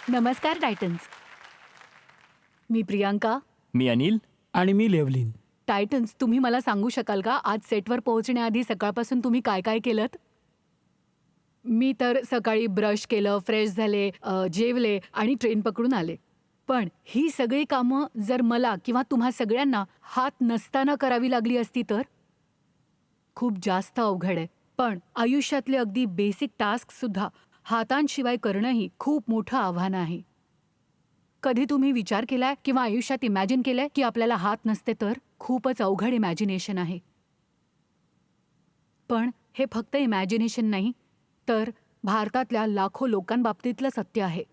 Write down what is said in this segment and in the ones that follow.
नमस्कार टायटन्स. मी प्रियांका. मी अनिल. आणि मी लेव्हलिन. टायटन्स, तुम्ही मला सांगू शकाल का आज सेटवर पोहोचण्याआधी सकाळपासून तुम्ही काय काय केलंत? मी तर सकाळी ब्रश केलं, फ्रेश झाले, जेवले आणि ट्रेन पकडून आले. पण ही सगळी कामं जर मला किंवा तुम्हा सगळ्यांना हात नसताना करावी लागली असती तर? खूप जास्त अवघड आहे. पण आयुष्यातले अगदी बेसिक टास्कसुद्धा हातांशिवाय करणंही खूप मोठं आव्हान आहे. कधी तुम्ही विचार केलाय किंवा आयुष्यात इमॅजिन केलंय की आपल्याला हात नसते तर? खूपच अवघड इमॅजिनेशन आहे. पण हे फक्त इमॅजिनेशन नाही, तर भारतातल्या लाखो लोकांबाबतीतलं सत्य आहे.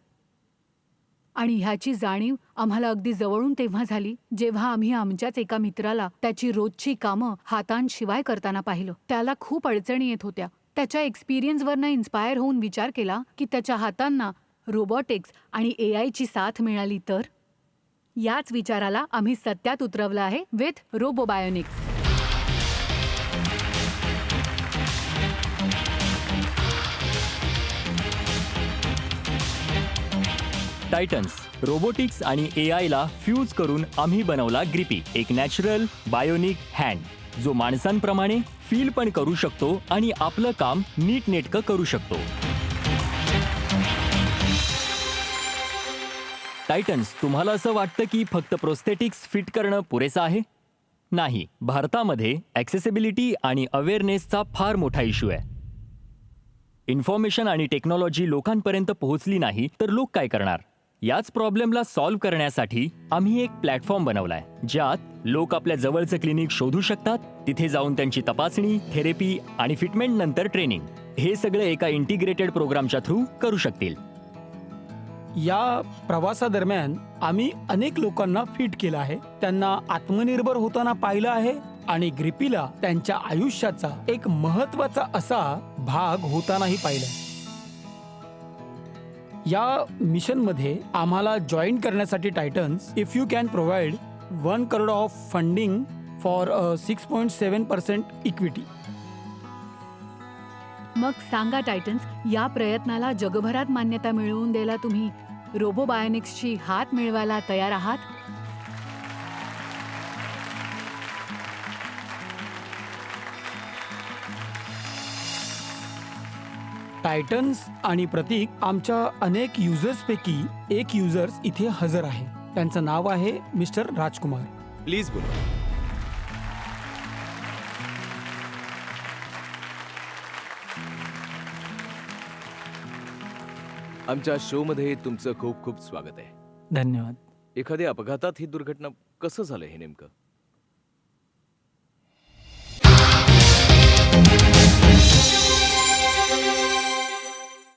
आणि ह्याची जाणीव आम्हाला अगदी जवळून तेव्हा झाली जेव्हा आम्ही आमच्याच एका मित्राला त्याची रोजची कामं हातांशिवाय करताना पाहिलं. त्याला खूप अडचणी येत होत्या. त्याच्या एक्सपिरियन्सवरनं इन्स्पायर होऊन विचार केला की त्याच्या हातांना रोबोटिक्स आणि AI ची साथ मिळाली तर? याच विचाराला आम्ही सत्यात उतरवलं आहे विथ रोबोबायोनिक्स. टायटन्स रोबोटिक्स आणि AI ला फ्यूज करून आम्ही बनवला ग्रिपी, एक नॅचरल बायोनिक हँड जो माणसांप्रमाणे फील पण करू शकतो आणि आपलं काम नीटनेटकं करू शकतो. टायटन्स, तुम्हाला असं वाटतं की फक्त प्रोस्थेटिक्स फिट करणं पुरेसं आहे? नाही, भारतामध्ये ॲक्सेसिबिलिटी आणि अवेअरनेसचा फार मोठा इश्यू आहे. इन्फॉर्मेशन आणि टेक्नॉलॉजी लोकांपर्यंत पोहोचली नाही तर लोक काय करणार? याच प्रॉब्लेमला सॉल्व्ह करण्यासाठी आम्ही एक प्लॅटफॉर्म बनवलाय ज्यात लोक आपल्या जवळचं क्लिनिक शोधू शकतात, तिथे जाऊन त्यांची तपासणी, थेरपी आणि फिटमेंट नंतर ट्रेनिंग हे सगळं एका इंटिग्रेटेड प्रोग्रामच्या थ्रू करू शकतील. या प्रवासादरम्यान आम्ही अनेक लोकांना फिट केलं आहे, त्यांना आत्मनिर्भर होताना पाहिलं आहे आणि ग्रिपीला त्यांच्या आयुष्याचा एक महत्वाचा असा भाग होतानाही पाहिलं. या मिशनमध्ये आम्हाला जॉईन करण्यासाठी Titans, if you can provide 1 crore of funding for 6.7% equity. मग सांगा टायटन्स, या प्रयत्नाला जगभरात मान्यता मिळवून द्यायला तुम्ही रोबोबायोनिक्सची हात मिळवायला तयार आहात? टायटन्स आणि प्रतीक आमच्या अनेक युजर्सपैकी एक युजर्स इथे हजर आहे. त्यांचं नाव आहे मिस्टर राजकुमार. प्लीज बोलो. आमच्या शोमध्ये तुमचं खूप खूप स्वागत आहे. धन्यवाद. एखाद्या अपघातात ही दुर्घटना कसं झालं हे नेमकं?